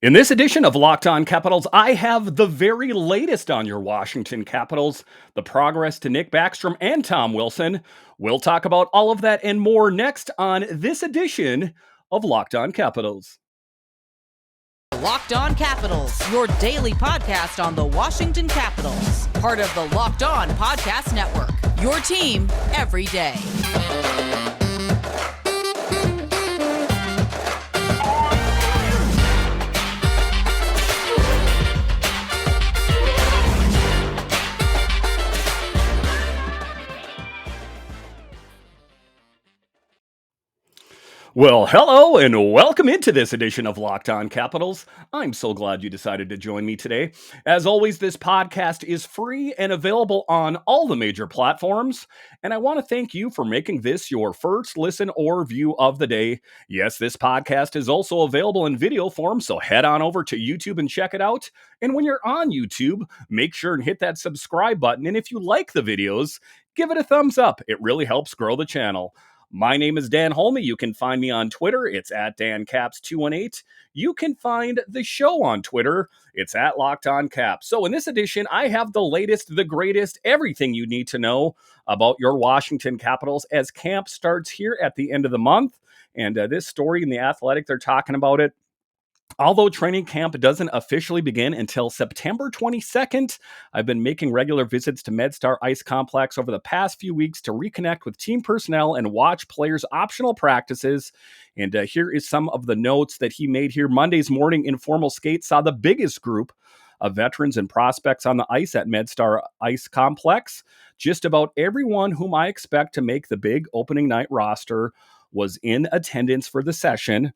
In this edition of Locked On Capitals, I have the very latest on your Washington Capitals, the progress to Nick Backstrom and Tom Wilson. We'll talk about all of that and more next on this edition of Locked On Capitals. Locked On Capitals, your daily podcast on the Washington Capitals, part of the Locked On Podcast Network, your team every day. Well, hello and welcome into this edition of Locked On Capitals. I'm so glad you decided to join me today. As always, this podcast is free and available on all the major platforms. And I want to thank you for making this your first listen or view of the day. Yes, this podcast is also available in video form, so head on over to YouTube and check it out. And when you're on YouTube, make sure and hit that subscribe button. And if you like the videos, give it a thumbs up. It really helps grow the channel. My name is Dan Holme. You can find me on Twitter. It's at DanCaps218. You can find the show on Twitter. It's at Locked On Caps. So in this edition, I have the latest, the greatest, everything you need to know about your Washington Capitals as camp starts here at the end of the month. And this story in The Athletic, they're talking about it. Although training camp doesn't officially begin until September 22nd, I've been making regular visits to Medstar Ice Complex over the past few weeks to reconnect with team personnel and watch players' optional practices. And here is some of the notes that he made here. Monday's morning informal skate saw the biggest group of veterans and prospects on the ice at Medstar Ice Complex. Just about everyone whom I expect to make the big opening night roster was in attendance for the session,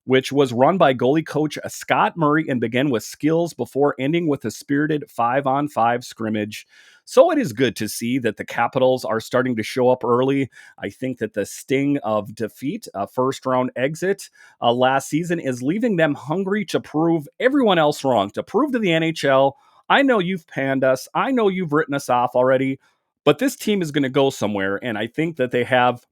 which was run by goalie coach Scott Murray and began with skills before ending with a spirited 5-on-5 scrimmage. So it is good to see that the Capitals are starting to show up early. I think that the sting of defeat, a first-round exit last season, is leaving them hungry to prove everyone else wrong, to prove to the NHL, I know you've panned us, I know you've written us off already, but this team is going to go somewhere, and I think that they have,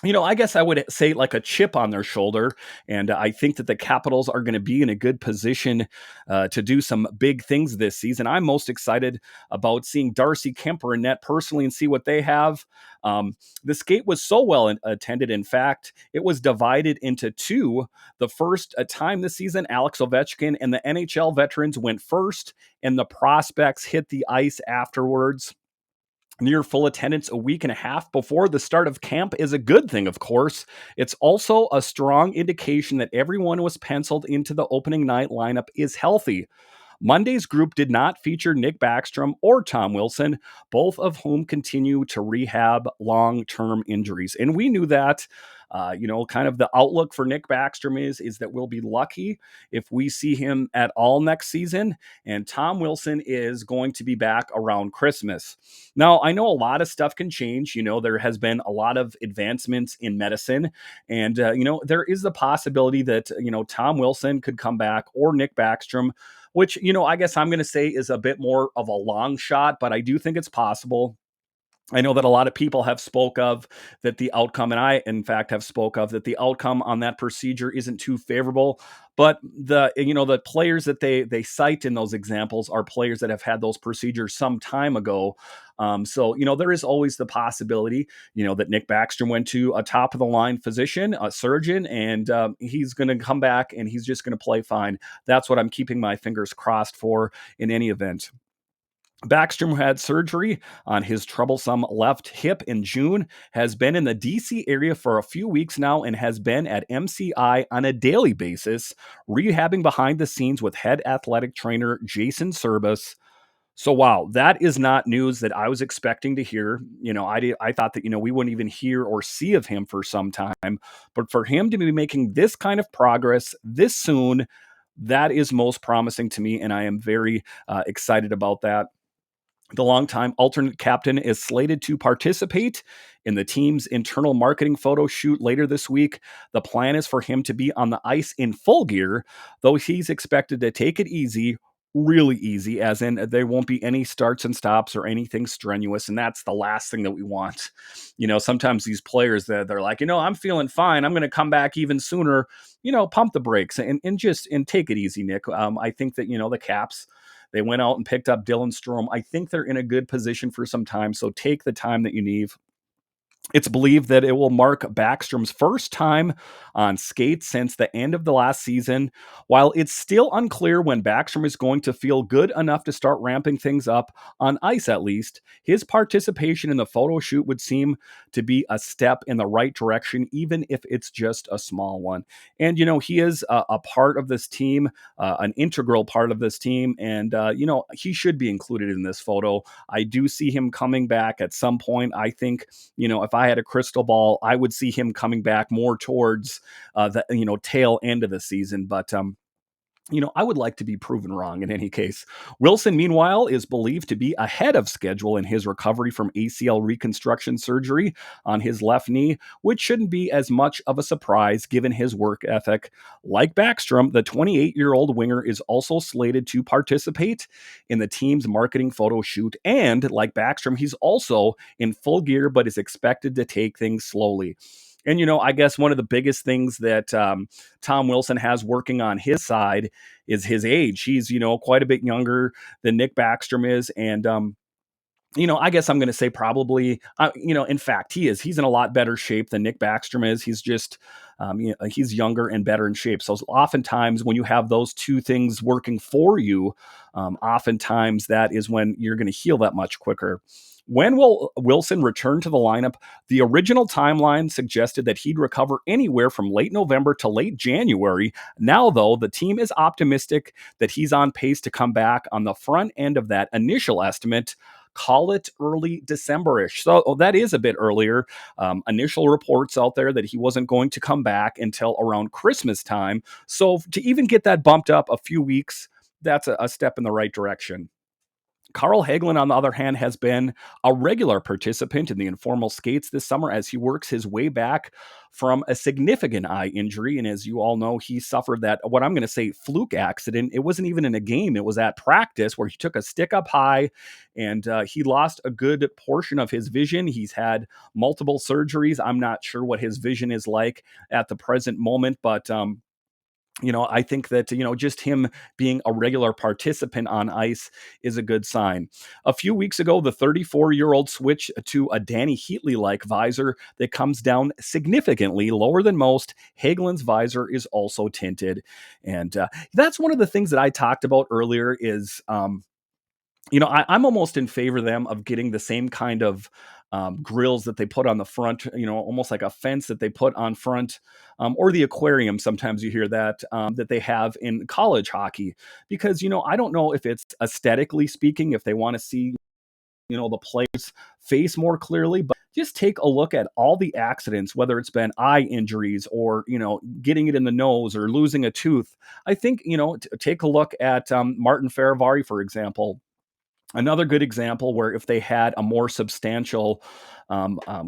I guess I would say like a chip on their shoulder. And I think that the Capitals are going to be in a good position to do some big things this season. I'm most excited about seeing Darcy, Kemper, and net personally and see what they have. The skate was so well attended. In fact, it was divided into two. The first time this season, Alex Ovechkin and the NHL veterans went first, and the prospects hit the ice afterwards. Near full attendance a week and a half before the start of camp is a good thing, of course. It's also a strong indication that everyone was penciled into the opening night lineup is healthy. Monday's group did not feature Nick Backstrom or Tom Wilson, both of whom continue to rehab long-term injuries. And we knew that. Kind of the outlook for Nick Backstrom is that we'll be lucky if we see him at all next season. And Tom Wilson is going to be back around Christmas. Now, I know a lot of stuff can change. There has been a lot of advancements in medicine. And, there is the possibility that, Tom Wilson could come back or Nick Backstrom, which, I guess I'm going to say is a bit more of a long shot, but I do think it's possible. I know that a lot of people have spoke of that the outcome, and I, in fact, have spoke of that the outcome on that procedure isn't too favorable. But the players that they cite in those examples are players that have had those procedures some time ago. So there is always the possibility, that Nick Backstrom went to a top of the line physician, a surgeon, and he's going to come back and he's just going to play fine. That's what I'm keeping my fingers crossed for in any event. Backstrom had surgery on his troublesome left hip in June, has been in the DC area for a few weeks now, and has been at MCI on a daily basis, rehabbing behind the scenes with head athletic trainer Jason Serbus. So, wow, that is not news that I was expecting to hear. I thought that, we wouldn't even hear or see of him for some time. But for him to be making this kind of progress this soon, that is most promising to me, and I am very excited about that. The longtime alternate captain is slated to participate in the team's internal marketing photo shoot later this week. The plan is for him to be on the ice in full gear, though he's expected to take it easy, really easy, as in there won't be any starts and stops or anything strenuous, and that's the last thing that we want. Sometimes these players that they're like, I'm feeling fine, I'm going to come back even sooner. Pump the brakes and take it easy, Nick. I think that the Caps. They went out and picked up Dylan Strome. I think they're in a good position for some time. So take the time that you need. It's believed that it will mark Backstrom's first time on skates since the end of the last season. While it's still unclear when Backstrom is going to feel good enough to start ramping things up on ice, at least, his participation in the photo shoot would seem to be a step in the right direction, even if it's just a small one. And, he is a part of this team, an integral part of this team. And, he should be included in this photo. I do see him coming back at some point. I think, if I had a crystal ball, I would see him coming back more towards the tail end of the season. But I would like to be proven wrong in any case. Wilson, meanwhile, is believed to be ahead of schedule in his recovery from ACL reconstruction surgery on his left knee, which shouldn't be as much of a surprise given his work ethic. Like Backstrom, the 28-year-old winger is also slated to participate in the team's marketing photo shoot. And like Backstrom, he's also in full gear, but is expected to take things slowly. And, I guess one of the biggest things that Tom Wilson has working on his side is his age. He's, quite a bit younger than Nick Backstrom is. And, I guess I'm going to say probably, in fact, he is. He's in a lot better shape than Nick Backstrom is. He's just, he's younger and better in shape. So oftentimes when you have those two things working for you, oftentimes that is when you're going to heal that much quicker. When will Wilson return to the lineup? The original timeline suggested that he'd recover anywhere from late November to late January. Now, though, the team is optimistic that he's on pace to come back on the front end of that initial estimate. Call it early December-ish. So that is a bit earlier. Initial reports out there that he wasn't going to come back until around Christmas time. So to even get that bumped up a few weeks, that's a step in the right direction. Carl Hagelin, on the other hand, has been a regular participant in the informal skates this summer as he works his way back from a significant eye injury. And as you all know, he suffered that, what I'm going to say, fluke accident. It wasn't even in a game. It was at practice where he took a stick up high and he lost a good portion of his vision. He's had multiple surgeries. I'm not sure what his vision is like at the present moment, but I think that, just him being a regular participant on ice is a good sign. A few weeks ago, the 34-year-old switched to a Danny Heatley-like visor that comes down significantly lower than most. Hagelin's visor is also tinted. And that's one of the things that I talked about earlier is, I'm almost in favor of them of getting the same kind of grills that they put on the front, almost like a fence that they put on front, or the aquarium. Sometimes you hear that that they have in college hockey, because I don't know if it's aesthetically speaking, if they want to see the player's face more clearly, but just take a look at all the accidents, whether it's been eye injuries or getting it in the nose or losing a tooth. I think take a look at Martin Faravari, for example. Another good example where if they had a more substantial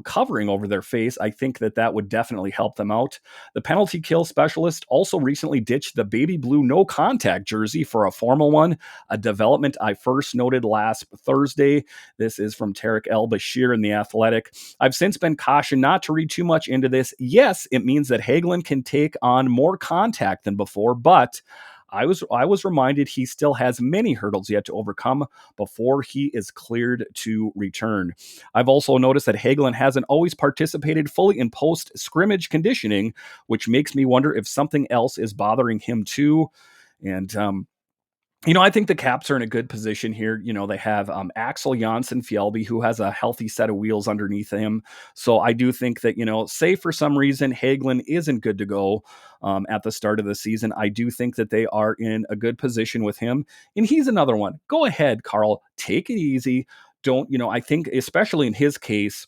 covering over their face, I think that would definitely help them out. The penalty kill specialist also recently ditched the baby blue no contact jersey for a formal one, a development I first noted last Thursday. This is from Tarek El Bashir in The Athletic. I've since been cautioned not to read too much into this. Yes, it means that Hagelin can take on more contact than before, but I was reminded he still has many hurdles yet to overcome before he is cleared to return. I've also noticed that Hagelin hasn't always participated fully in post-scrimmage conditioning, which makes me wonder if something else is bothering him too. And I think the Caps are in a good position here. They have Axel Janssen-Fjällby, who has a healthy set of wheels underneath him. So I do think that, say for some reason Hagelin isn't good to go at the start of the season, I do think that they are in a good position with him. And he's another one. Go ahead, Carl. Take it easy. Don't, I think especially in his case,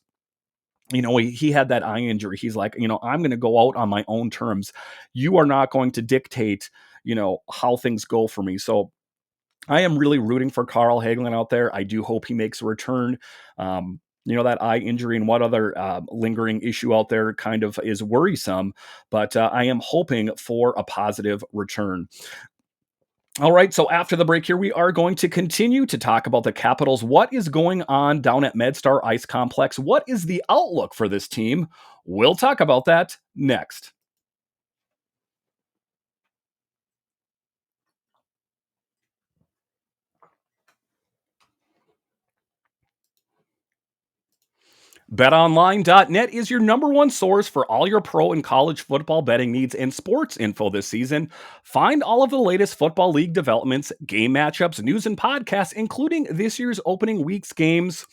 he had that eye injury. He's like, I'm going to go out on my own terms. You are not going to dictate, how things go for me. So I am really rooting for Carl Hagelin out there. I do hope he makes a return. That eye injury and what other lingering issue out there kind of is worrisome, but I am hoping for a positive return. All right, so after the break here, we are going to continue to talk about the Capitals. What is going on down at Medstar Ice Complex? What is the outlook for this team? We'll talk about that next. BetOnline.net is your number one source for all your pro and college football betting needs and sports info this season. Find all of the latest football league developments, game matchups, news, and podcasts, including this year's opening week's games.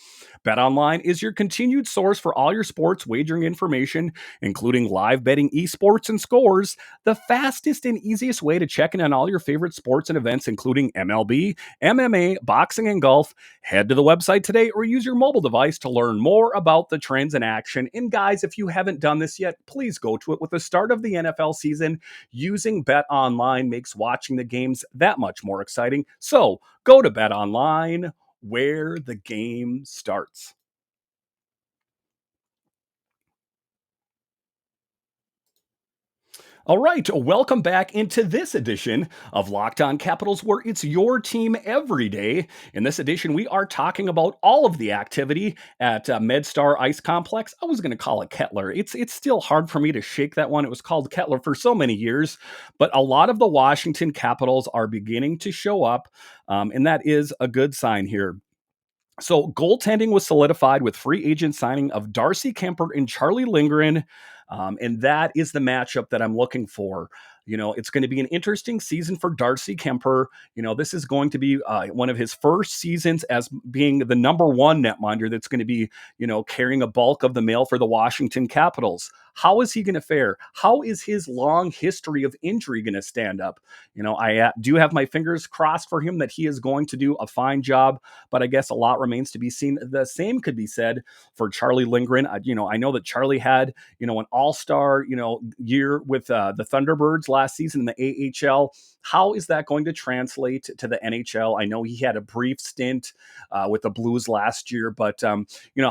BetOnline is your continued source for all your sports wagering information, including live betting, esports, and scores. The fastest and easiest way to check in on all your favorite sports and events, including MLB, MMA, boxing, and golf. Head to the website today or use your mobile device to learn more about the trends in action. And guys, if you haven't done this yet, please go to it. With the start of the NFL season, using Bet Online makes watching the games that much more exciting. So go to Bet Online where the game starts. All right, welcome back into this edition of Locked On Capitals, where it's your team every day. In this edition, we are talking about all of the activity at Medstar Ice Complex. I was going to call it Kettler. It's still hard for me to shake that one. It was called Kettler for so many years, but a lot of the Washington Capitals are beginning to show up, and that is a good sign here. So goaltending was solidified with free agent signing of Darcy Kemper and Charlie Lindgren. And that is the matchup that I'm looking for. It's going to be an interesting season for Darcy Kemper. This is going to be one of his first seasons as being the number one netminder that's going to be, carrying a bulk of the mail for the Washington Capitals. How is he going to fare? How is his long history of injury going to stand up? I do have my fingers crossed for him that he is going to do a fine job, but I guess a lot remains to be seen. The same could be said for Charlie Lindgren. I know that Charlie had, an all-star, year with the Thunderbirds last season in the AHL. How is that going to translate to the NHL? I know he had a brief stint with the Blues last year, but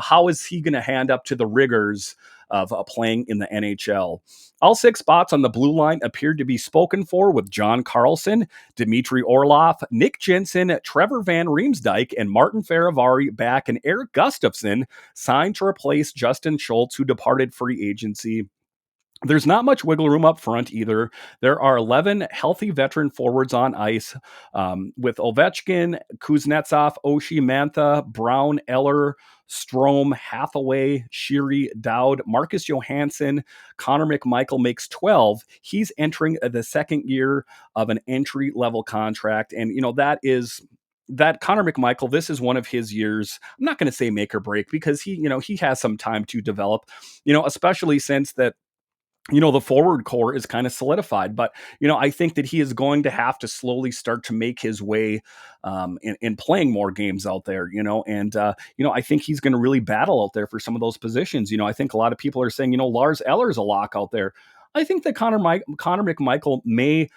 how is he going to hand up to the rigors of playing in the NHL? All six spots on the blue line appeared to be spoken for, with John Carlson, Dmitry Orlov, Nick Jensen, Trevor Van Riemsdyk, and Martin Faravari back, and Eric Gustafson signed to replace Justin Schultz, who departed free agency. There's not much wiggle room up front either. There are 11 healthy veteran forwards on ice, with Ovechkin, Kuznetsov, Oshie, Mantha, Brown, Eller, Strom, Hathaway, Sheary, Dowd, Marcus Johansson. Connor McMichael makes 12. He's entering the second year of an entry-level contract. And, that Connor McMichael, this is one of his years. I'm not going to say make or break, because he has some time to develop, especially since that the forward core is kind of solidified. But, I think that he is going to have to slowly start to make his way in playing more games out there, and, I think he's going to really battle out there for some of those positions. I think a lot of people are saying, Lars Eller's a lock out there. I think that Connor McMichael may,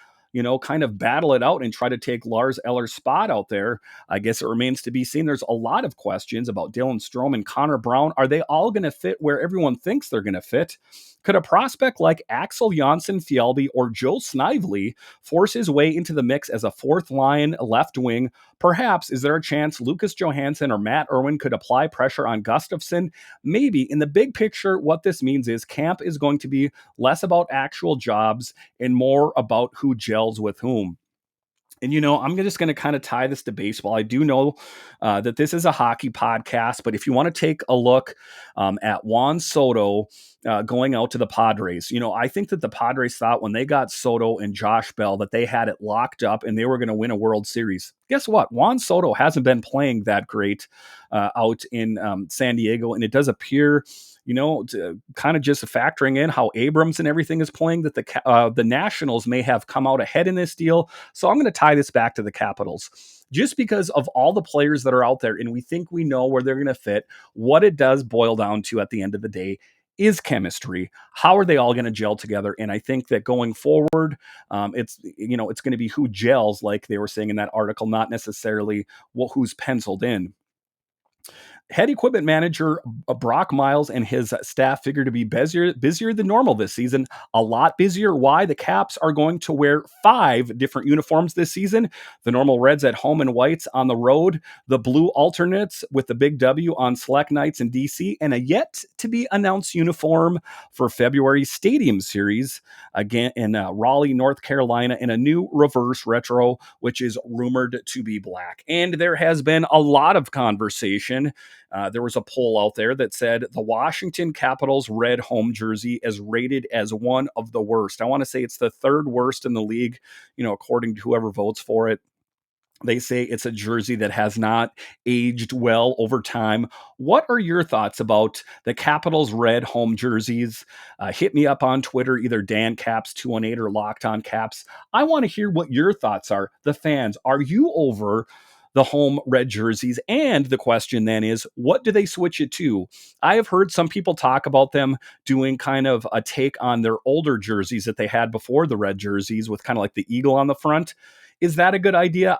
kind of battle it out and try to take Lars Eller's spot out there. I guess it remains to be seen. There's a lot of questions about Dylan Strome and Connor Brown. Are they all going to fit where everyone thinks they're going to fit? Could a prospect like Axel Janssen-Fjällby or Joe Snively force his way into the mix as a fourth line left wing? Perhaps is there a chance Lucas Johansson or Matt Irwin could apply pressure on Gustafson? Maybe. In the big picture, what this means is camp is going to be less about actual jobs and more about who gels with whom. And, I'm just going to kind of tie this to baseball. I do know that this is a hockey podcast, but if you want to take a look at Juan Soto going out to the Padres, I think that the Padres thought when they got Soto and Josh Bell that they had it locked up and they were going to win a World Series. Guess what? Juan Soto hasn't been playing that great out in San Diego, and it does appear, to kind of just factoring in how Abrams and everything is playing, that the Nationals may have come out ahead in this deal. So I'm going to tie this back to the Capitals. Just because of all the players that are out there, and we think we know where they're going to fit, what it does boil down to at the end of the day is chemistry. How are they all going to gel together? And I think that going forward, it's going to be who gels, like they were saying in that article, not necessarily who's penciled in. Head equipment manager Brock Miles and his staff figure to be busier than normal this season. A lot busier. Why? The Caps are going to wear 5 different uniforms this season. The normal reds at home and whites on the road, the blue alternates with the big W on select nights in DC, and a yet to be announced uniform for February Stadium Series again in Raleigh, North Carolina, in a new reverse retro, which is rumored to be black. And there has been a lot of conversation. There was a poll out there that said the Washington Capitals red home jersey is rated as one of the worst. I want to say it's the 3rd worst in the league, according to whoever votes for it. They say it's a jersey that has not aged well over time. What are your thoughts about the Capitals red home jerseys? Hit me up on Twitter, either DanCaps218 or Locked On Caps. I want to hear what your thoughts are. The fans, are you over the home red jerseys? And the question then is, what do they switch it to? I have heard some people talk about them doing kind of a take on their older jerseys that they had before the red jerseys with kind of like the eagle on the front. Is that a good idea?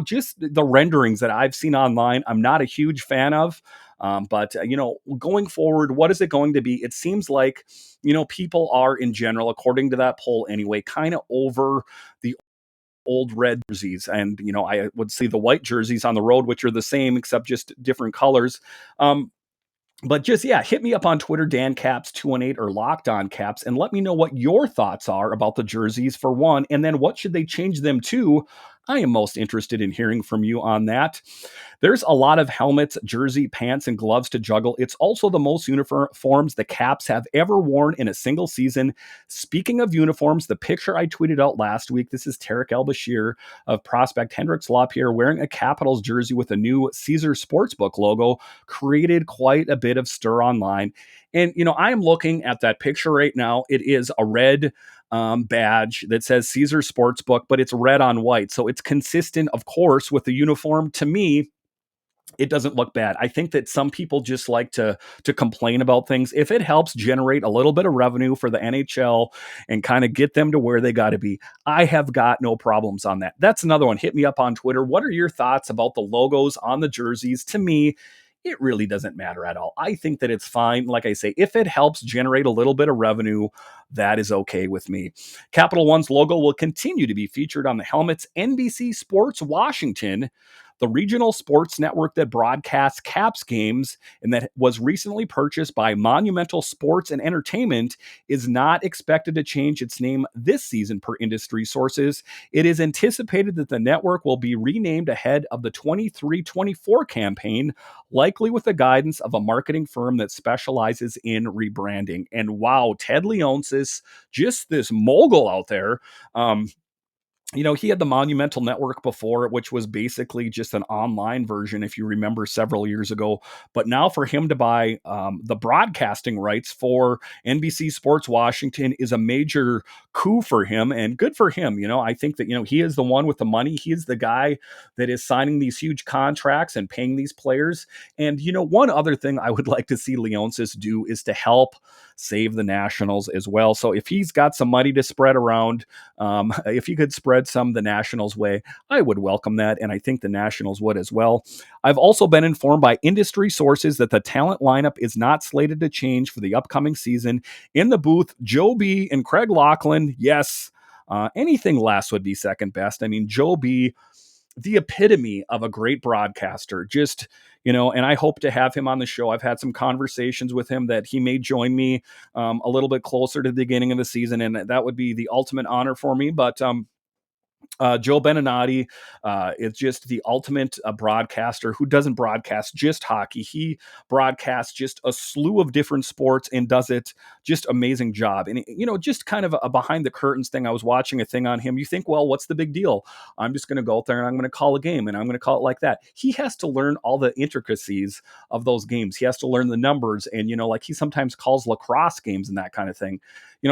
Just the renderings that I've seen online, I'm not a huge fan of. But going forward, what is it going to be? It seems like, people are in general, according to that poll anyway, kind of over the old red jerseys. And, I would see the white jerseys on the road, which are the same, except just different colors. But just, hit me up on Twitter, DanCaps218 or Locked On Caps, and let me know what your thoughts are about the jerseys for one, and then what should they change them to? I am most interested in hearing from you on that. There's a lot of helmets, jersey, pants, and gloves to juggle. It's also the most uniforms the Caps have ever worn in a single season. Speaking of uniforms, the picture I tweeted out last week, this is Tarek El-Bashir of prospect Hendrix Lapierre wearing a Capitals jersey with a new Caesar Sportsbook logo, created quite a bit of stir online. And, I am looking at that picture right now. It is a red badge that says Caesar Sportsbook, but it's red on white. So it's consistent, of course, with the uniform. To me, it doesn't look bad. I think that some people just like to complain about things. If it helps generate a little bit of revenue for the NHL and kind of get them to where they got to be, I have got no problems on that. That's another one. Hit me up on Twitter. What are your thoughts about the logos on the jerseys? To me, it really doesn't matter at all. I think that it's fine. Like I say, if it helps generate a little bit of revenue, that is okay with me. Capital One's logo will continue to be featured on the helmets. NBC Sports Washington, the regional sports network that broadcasts Caps games and that was recently purchased by Monumental Sports and Entertainment, is not expected to change its name this season per industry sources. It is anticipated that the network will be renamed ahead of the 23-24 campaign, likely with the guidance of a marketing firm that specializes in rebranding. And wow, Ted Leonsis, just this mogul out there. He had the Monumental Network before, which was basically just an online version, if you remember, several years ago. But now for him to buy the broadcasting rights for NBC Sports Washington is a major coup for him, and good for him. I think that, he is the one with the money. He is the guy that is signing these huge contracts and paying these players. And, one other thing I would like to see Leonsis do is to help save the Nationals as well. So if he's got some money to spread around, if he could spread some the Nationals way, I would welcome that, and I think the Nationals would as well. I've also been informed by industry sources that the talent lineup is not slated to change for the upcoming season. In the booth, Joe B and Craig Laughlin, yes, anything less would be second best. I mean, Joe B, the epitome of a great broadcaster, just, and I hope to have him on the show. I've had some conversations with him that he may join me a little bit closer to the beginning of the season, and that would be the ultimate honor for me. But Joe Beninati is just the ultimate broadcaster who doesn't broadcast just hockey. He broadcasts just a slew of different sports and does it just amazing job. And, just kind of a behind the curtains thing. I was watching a thing on him. You think, well, what's the big deal? I'm just going to go out there and I'm going to call a game and I'm going to call it like that. He has to learn all the intricacies of those games. He has to learn the numbers and, like he sometimes calls lacrosse games and that kind of thing.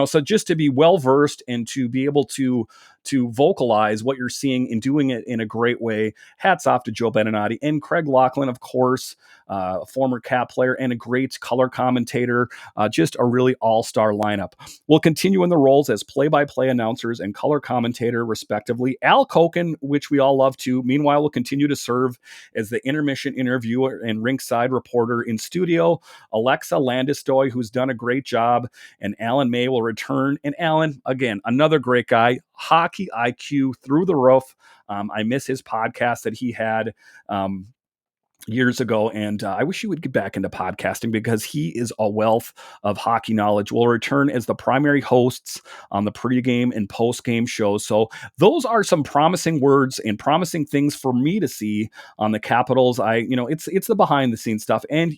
So just to be well-versed and to be able to vocalize what you're seeing and doing it in a great way, hats off to Joe Beninati and Craig Laughlin, of course. a former Cap player, and a great color commentator. Just a really all-star lineup. Will continue in the roles as play-by-play announcers and color commentator, respectively. Al Koken, which we all love too, meanwhile, will continue to serve as the intermission interviewer and rinkside reporter in studio. Alexa Landestoy, who's done a great job, and Alan May will return. And Alan, again, another great guy, hockey IQ through the roof. I miss his podcast that he had years ago, and I wish he would get back into podcasting because he is a wealth of hockey knowledge. Will return as the primary hosts on the pregame and postgame shows. So those are some promising words and promising things for me to see on the Capitals. It's the behind the scenes stuff, and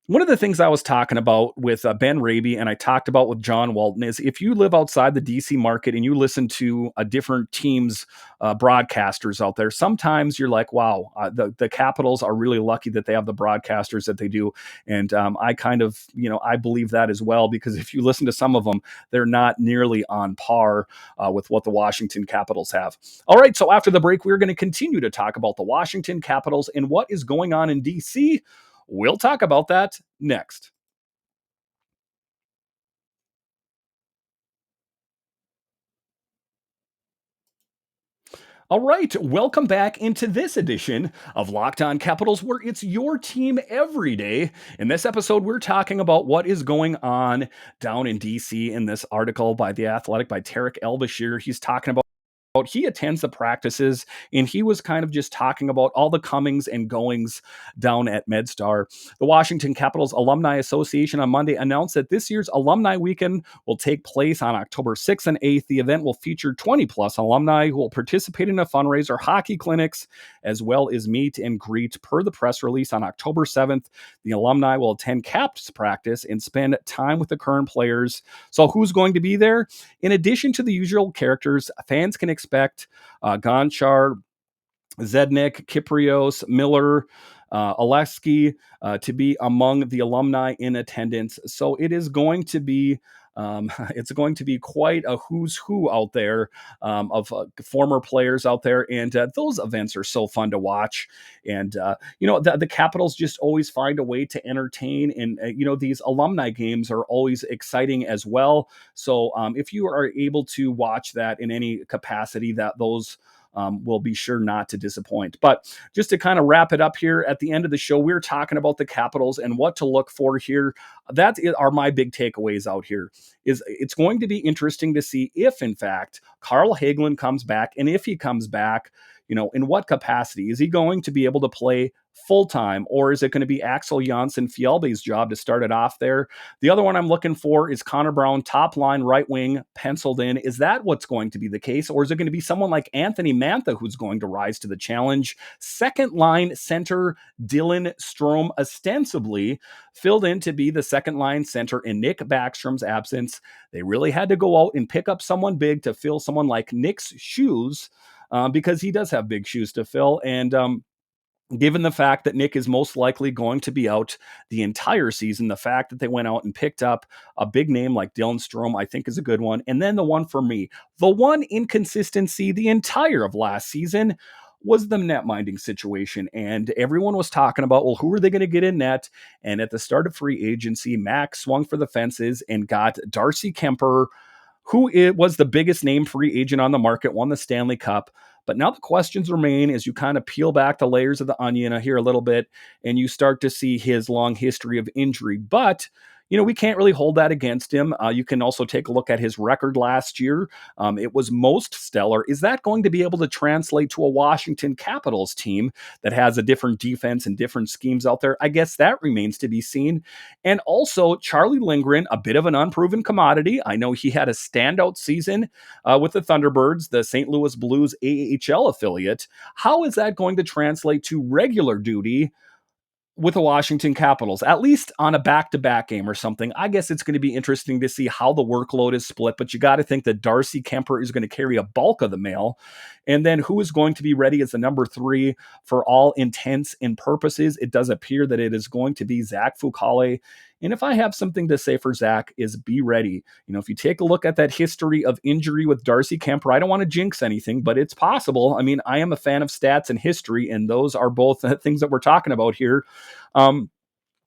one of the things I was talking about with Ben Raby and I talked about with John Walton is if you live outside the DC market and you listen to a different team's broadcasters out there, sometimes you're like, wow, the Capitals are really lucky that they have the broadcasters that they do. And I kind of, I believe that as well, because if you listen to some of them, they're not nearly on par with what the Washington Capitals have. All right, so after the break, we're going to continue to talk about the Washington Capitals and what is going on in DC. We'll talk about that next. All right, welcome back into this edition of Locked On Capitals, where it's your team every day. In this episode, we're talking about what is going on down in DC in this article by The Athletic by Tarek Elbashir. He's talking about he attends the practices, and he was kind of just talking about all the comings and goings down at Medstar. The Washington Capitals Alumni Association on Monday announced that this year's Alumni Weekend will take place on October 6th and 8th. The event will feature 20-plus alumni who will participate in a fundraiser, hockey clinics, as well as meet and greet. Per the press release on October 7th, the alumni will attend Caps practice and spend time with the current players. So who's going to be there? In addition to the usual characters, fans can expect Gonchar, Zednik, Kyprios, Miller, Oleski to be among the alumni in attendance. So it is going to be it's going to be quite a who's who out there of former players out there, and those events are so fun to watch. And the Capitals just always find a way to entertain, and these alumni games are always exciting as well. So if you are able to watch that in any capacity, that those will be sure not to disappoint. But just to kind of wrap it up here at the end of the show, we're talking about the Capitals and what to look for here. That are my big takeaways out here. Is it's going to be interesting to see if, in fact, Carl Hagelin comes back, and if he comes back, in what capacity? Is he going to be able to play full-time, or is it going to be Axel Janssen-Fjällby's job to start it off there? The other one I'm looking for is Connor Brown, top line, right wing, penciled in. Is that what's going to be the case, or is it going to be someone like Anthony Mantha who's going to rise to the challenge? Second line center Dylan Strome, ostensibly filled in to be the second line center in Nick Backstrom's absence. They really had to go out and pick up someone big to fill someone like Nick's shoes, because he does have big shoes to fill. And given the fact that Nick is most likely going to be out the entire season, the fact that they went out and picked up a big name like Dylan Strome, I think is a good one. And then the one for me, the one inconsistency the entire of last season was the net minding situation. And everyone was talking about, well, who are they going to get in net? And at the start of free agency, Max swung for the fences and got Darcy Kemper, who was the biggest name free agent on the market, won the Stanley Cup. But now the questions remain as you kind of peel back the layers of the onion here a little bit, and you start to see his long history of injury. But we can't really hold that against him. You can also take a look at his record last year. It was most stellar. Is that going to be able to translate to a Washington Capitals team that has a different defense and different schemes out there? I guess that remains to be seen. And also, Charlie Lindgren, a bit of an unproven commodity. I know he had a standout season with the Thunderbirds, the St. Louis Blues AHL affiliate. How is that going to translate to regular duty with the Washington Capitals, at least on a back-to-back game or something? I guess it's going to be interesting to see how the workload is split, but you got to think that Darcy Kemper is going to carry a bulk of the mail. And then who is going to be ready as the number 3 for all intents and purposes? It does appear that it is going to be Zach Fucale. And if I have something to say for Zach, is be ready. If you take a look at that history of injury with Darcy Kemper, I don't want to jinx anything, but it's possible. I mean, I am a fan of stats and history, and those are both things that we're talking about here.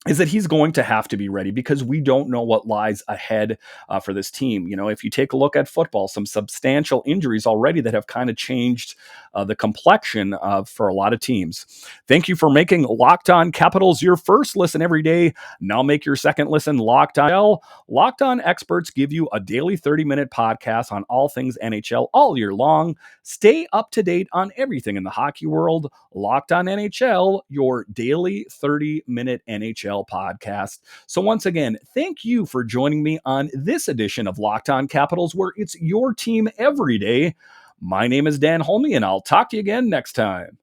Is that he's going to have to be ready because we don't know what lies ahead for this team. If you take a look at football, some substantial injuries already that have kind of changed the complexion for a lot of teams. Thank you for making Locked On Capitals your first listen every day. Now make your second listen Locked On NHL. Locked On experts give you a daily 30-minute podcast on all things NHL all year long. Stay up to date on everything in the hockey world. Locked On NHL, your daily 30-minute NHL podcast. So once again, thank you for joining me on this edition of Locked On Capitals, where it's your team every day. My name is Dan Holme, and I'll talk to you again next time.